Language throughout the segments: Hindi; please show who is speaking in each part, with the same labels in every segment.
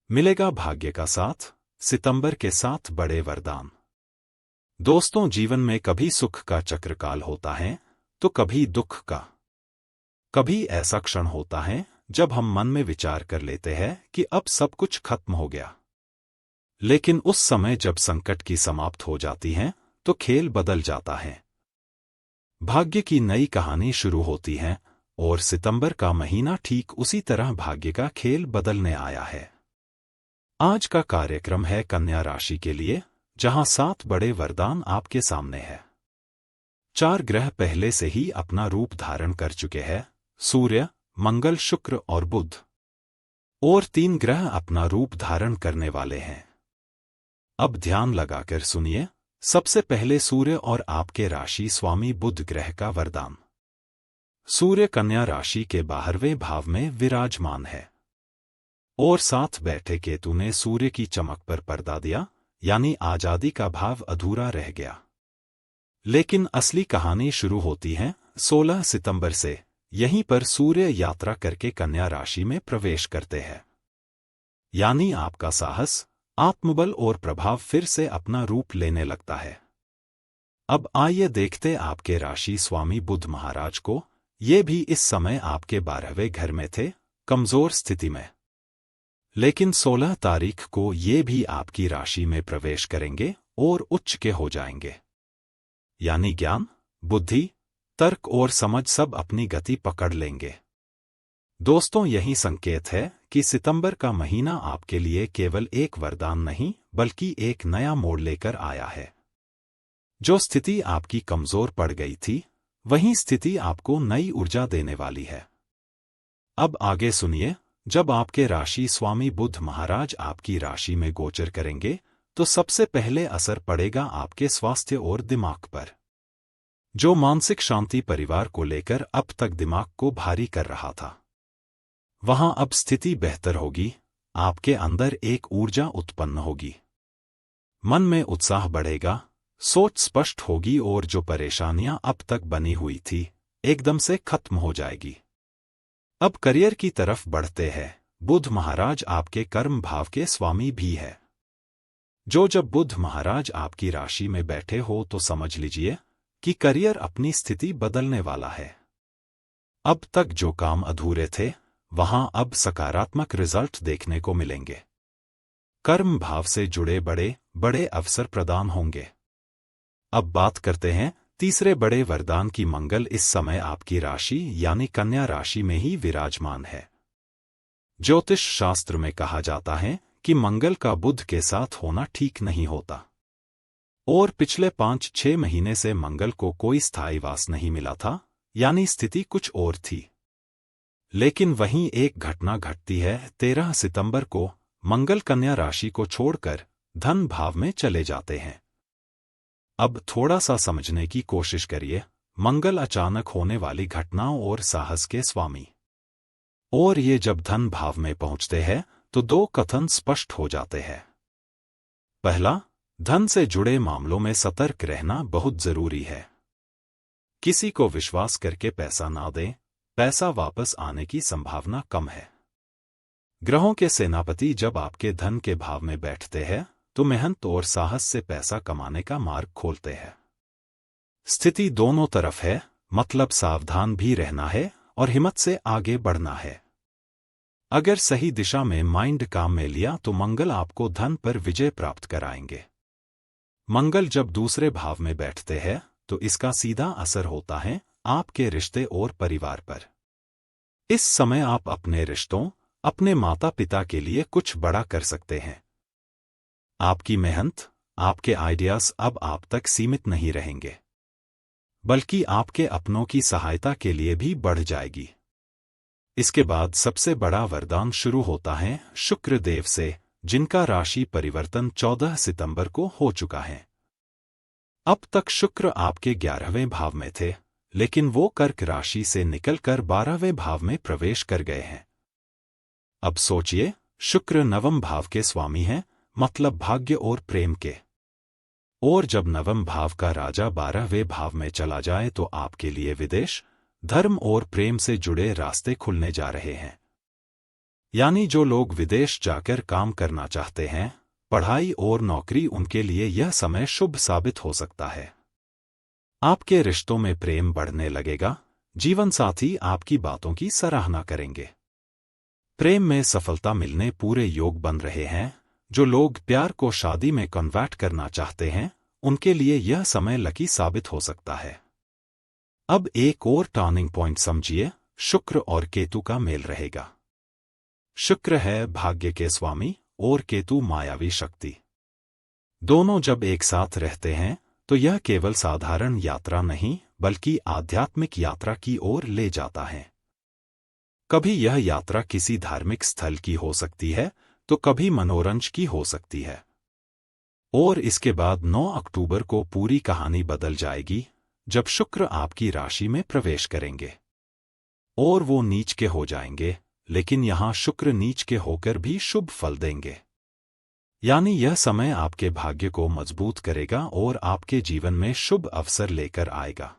Speaker 1: मिलेगा भाग्य का साथ, सितंबर के 7 बड़े वरदान। दोस्तों, जीवन में कभी सुख का चक्रकाल होता है तो कभी दुख का। कभी ऐसा क्षण होता है जब हम मन में विचार कर लेते हैं कि अब सब कुछ खत्म हो गया। लेकिन उस समय जब संकट की समाप्त हो जाती है तो खेल बदल जाता है। भाग्य की नई कहानी शुरू होती है और सितंबर का महीना ठीक उसी तरह भाग्य का खेल बदलने आया है। आज का कार्यक्रम है कन्या राशि के लिए, जहां 7 बड़े वरदान आपके सामने है। 4 ग्रह पहले से ही अपना रूप धारण कर चुके हैं, सूर्य, मंगल, शुक्र और बुध। और 3 ग्रह अपना रूप धारण करने वाले हैं। अब ध्यान लगाकर सुनिए। सबसे पहले सूर्य और आपके राशि स्वामी बुध ग्रह का वरदान। सूर्य कन्या राशि के 12वें भाव में विराजमान है और साथ बैठे केतु ने सूर्य की चमक पर पर्दा दिया, यानी आजादी का भाव अधूरा रह गया। लेकिन असली कहानी शुरू होती है 16 सितंबर से। यहीं पर सूर्य यात्रा करके कन्या राशि में प्रवेश करते हैं, यानी आपका साहस, आत्मबल और प्रभाव फिर से अपना रूप लेने लगता है। अब आइए देखते आपके राशि स्वामी बुध महाराज को। ये भी इस समय आपके 12वें घर में थे, कमजोर स्थिति में। लेकिन 16 तारीख को ये भी आपकी राशि में प्रवेश करेंगे और उच्च के हो जाएंगे, यानी ज्ञान, बुद्धि, तर्क और समझ सब अपनी गति पकड़ लेंगे। दोस्तों, यही संकेत है कि सितंबर का महीना आपके लिए केवल एक वरदान नहीं बल्कि एक नया मोड़ लेकर आया है। जो स्थिति आपकी कमजोर पड़ गई थी, वही स्थिति आपको नई ऊर्जा देने वाली है। अब आगे सुनिए। जब आपके राशि स्वामी बुध महाराज आपकी राशि में गोचर करेंगे तो सबसे पहले असर पड़ेगा आपके स्वास्थ्य और दिमाग पर। जो मानसिक शांति परिवार को लेकर अब तक दिमाग को भारी कर रहा था, वहां अब स्थिति बेहतर होगी। आपके अंदर एक ऊर्जा उत्पन्न होगी, मन में उत्साह बढ़ेगा, सोच स्पष्ट होगी और जो परेशानियां अब तक बनी हुई थी एकदम से खत्म हो जाएगी। अब करियर की तरफ बढ़ते हैं। बुध महाराज आपके कर्म भाव के स्वामी भी है। जब बुध महाराज आपकी राशि में बैठे हो तो समझ लीजिए कि करियर अपनी स्थिति बदलने वाला है। अब तक जो काम अधूरे थे, वहां अब सकारात्मक रिजल्ट देखने को मिलेंगे। कर्म भाव से जुड़े बड़े बड़े अवसर प्रदान होंगे। अब बात करते हैं तीसरे बड़े वरदान की। मंगल इस समय आपकी राशि यानी कन्या राशि में ही विराजमान है। ज्योतिष शास्त्र में कहा जाता है कि मंगल का बुध के साथ होना ठीक नहीं होता, और पिछले 5-6 महीने से मंगल को कोई स्थायी वास नहीं मिला था, यानी स्थिति कुछ और थी। लेकिन वहीं एक घटना घटती है। 13 सितंबर को मंगल कन्या राशि को छोड़कर धन भाव में चले जाते हैं। अब थोड़ा सा समझने की कोशिश करिए। मंगल अचानक होने वाली घटनाओं और साहस के स्वामी, और ये जब धन भाव में पहुंचते हैं तो 2 कथन स्पष्ट हो जाते हैं। पहला, धन से जुड़े मामलों में सतर्क रहना बहुत जरूरी है। किसी को विश्वास करके पैसा ना दें, पैसा वापस आने की संभावना कम है। ग्रहों के सेनापति जब आपके धन के भाव में बैठते हैं तो मेहनत और साहस से पैसा कमाने का मार्ग खोलते हैं। स्थिति दोनों तरफ है, मतलब सावधान भी रहना है और हिम्मत से आगे बढ़ना है। अगर सही दिशा में माइंड काम में लिया तो मंगल आपको धन पर विजय प्राप्त कराएंगे। मंगल जब दूसरे भाव में बैठते हैं तो इसका सीधा असर होता है आपके रिश्ते और परिवार पर। इस समय आप अपने रिश्तों, अपने माता पिता के लिए कुछ बड़ा कर सकते हैं। आपकी मेहनत, आपके आइडियाज अब आप तक सीमित नहीं रहेंगे, बल्कि आपके अपनों की सहायता के लिए भी बढ़ जाएगी। इसके बाद सबसे बड़ा वरदान शुरू होता है शुक्र देव से, जिनका राशि परिवर्तन 14 सितंबर को हो चुका है। अब तक शुक्र आपके 11वें भाव में थे, लेकिन वो कर्क राशि से निकलकर 12वें भाव में प्रवेश कर गए हैं। अब सोचिए, शुक्र नवम भाव के स्वामी हैं, मतलब भाग्य और प्रेम के। और जब नवम भाव का राजा 12वें भाव में चला जाए तो आपके लिए विदेश, धर्म और प्रेम से जुड़े रास्ते खुलने जा रहे हैं। यानी जो लोग विदेश जाकर काम करना चाहते हैं, पढ़ाई और नौकरी, उनके लिए यह समय शुभ साबित हो सकता है। आपके रिश्तों में प्रेम बढ़ने लगेगा, जीवन साथी आपकी बातों की सराहना करेंगे। प्रेम में सफलता मिलने पूरे योग बन रहे हैं। जो लोग प्यार को शादी में कन्वर्ट करना चाहते हैं, उनके लिए यह समय लकी साबित हो सकता है। अब एक और टर्निंग पॉइंट समझिए, शुक्र और केतु का मेल रहेगा। शुक्र है भाग्य के स्वामी और केतु मायावी शक्ति। दोनों जब एक साथ रहते हैं तो यह केवल साधारण यात्रा नहीं बल्कि आध्यात्मिक यात्रा की ओर ले जाता है। कभी यह यात्रा किसी धार्मिक स्थल की हो सकती है तो कभी मनोरंजन की हो सकती है। और इसके बाद 9 अक्टूबर को पूरी कहानी बदल जाएगी, जब शुक्र आपकी राशि में प्रवेश करेंगे और वो नीच के हो जाएंगे। लेकिन यहां शुक्र नीच के होकर भी शुभ फल देंगे, यानी यह समय आपके भाग्य को मजबूत करेगा और आपके जीवन में शुभ अवसर लेकर आएगा।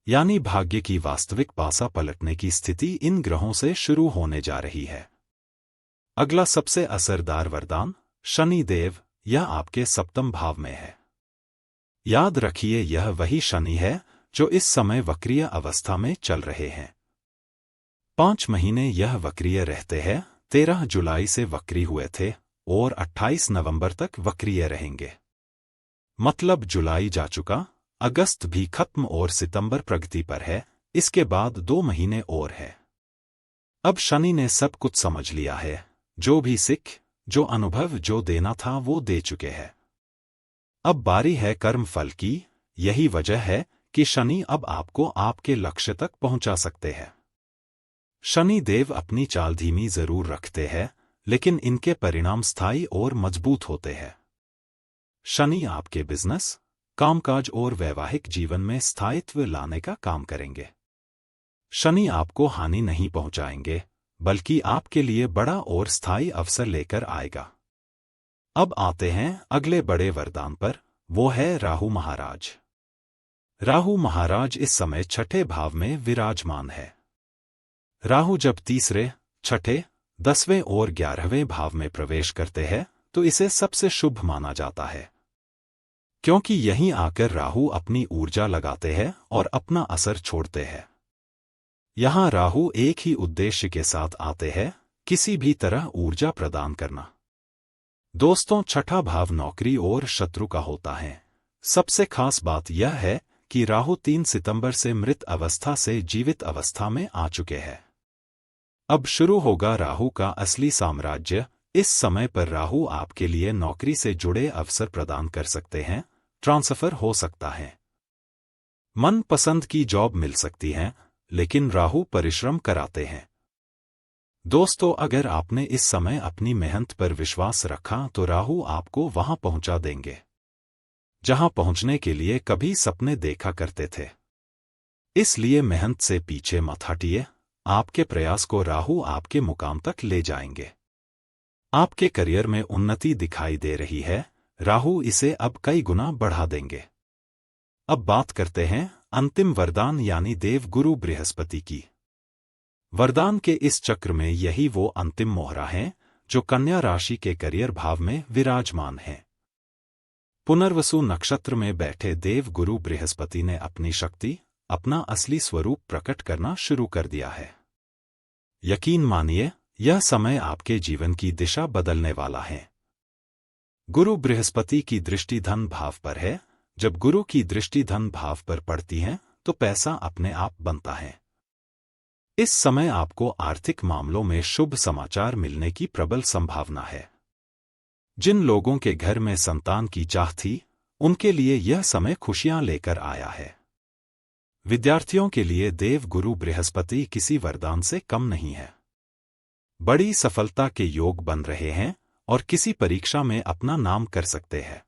Speaker 1: यानी भाग्य की वास्तविक पासा पलटने की स्थिति इन ग्रहों से शुरू होने जा रही है। अगला सबसे असरदार वरदान शनि देव, यह आपके सप्तम भाव में है। याद रखिए, यह वही शनि है जो इस समय वक्रीय अवस्था में चल रहे हैं। 5 महीने यह वक्रीय रहते हैं। 13 जुलाई से वक्री हुए थे और 28 नवंबर तक वक्रीय रहेंगे। मतलब जुलाई जा चुका, अगस्त भी खत्म और सितंबर प्रगति पर है। इसके बाद 2 महीने और है। अब शनि ने सब कुछ समझ लिया है। जो भी सीख, जो अनुभव, जो देना था वो दे चुके हैं। अब बारी है कर्म फल की। यही वजह है कि शनि अब आपको आपके लक्ष्य तक पहुंचा सकते हैं। शनि देव अपनी चाल धीमी जरूर रखते हैं, लेकिन इनके परिणाम स्थायी और मजबूत होते हैं। शनि आपके बिजनेस, कामकाज और वैवाहिक जीवन में स्थायित्व लाने का काम करेंगे। शनि आपको हानि नहीं पहुंचाएंगे, बल्कि आपके लिए बड़ा और स्थायी अवसर लेकर आएगा। अब आते हैं अगले बड़े वरदान पर, वो है राहु महाराज। राहु महाराज इस समय 6ठे भाव में विराजमान है। राहु जब तीसरे, छठे, 10वें और 11वें भाव में प्रवेश करते हैं तो इसे सबसे शुभ माना जाता है, क्योंकि यहीं आकर राहु अपनी ऊर्जा लगाते हैं और अपना असर छोड़ते हैं। यहां राहु एक ही उद्देश्य के साथ आते हैं, किसी भी तरह ऊर्जा प्रदान करना। दोस्तों, 6ठा भाव नौकरी और शत्रु का होता है। सबसे खास बात यह है कि राहु 3 सितंबर से मृत अवस्था से जीवित अवस्था में आ चुके हैं। अब शुरू होगा राहु का असली साम्राज्य। इस समय पर राहु आपके लिए नौकरी से जुड़े अवसर प्रदान कर सकते हैं, ट्रांसफर हो सकता है, मनपसंद की जॉब मिल सकती है, लेकिन राहु परिश्रम कराते हैं। दोस्तों, अगर आपने इस समय अपनी मेहनत पर विश्वास रखा तो राहु आपको वहां पहुंचा देंगे जहां पहुंचने के लिए कभी सपने देखा करते थे। इसलिए मेहनत से पीछे मत हटिए। आपके प्रयास को राहु आपके मुकाम तक ले जाएंगे। आपके करियर में उन्नति दिखाई दे रही है, राहु इसे अब कई गुना बढ़ा देंगे। अब बात करते हैं अंतिम वरदान यानी देव गुरु बृहस्पति की। वरदान के इस चक्र में यही वो अंतिम मोहरा है जो कन्या राशि के करियर भाव में विराजमान है। पुनर्वसु नक्षत्र में बैठे देव गुरु बृहस्पति ने अपनी शक्ति, अपना असली स्वरूप प्रकट करना शुरू कर दिया है। यकीन मानिए, यह समय आपके जीवन की दिशा बदलने वाला है। गुरु बृहस्पति की दृष्टि धन भाव पर है। जब गुरु की दृष्टि धन भाव पर पड़ती है तो पैसा अपने आप बनता है। इस समय आपको आर्थिक मामलों में शुभ समाचार मिलने की प्रबल संभावना है। जिन लोगों के घर में संतान की चाह थी, उनके लिए यह समय खुशियां लेकर आया है। विद्यार्थियों के लिए देव गुरु बृहस्पति किसी वरदान से कम नहीं है। बड़ी सफलता के योग बन रहे हैं और किसी परीक्षा में अपना नाम कर सकते हैं।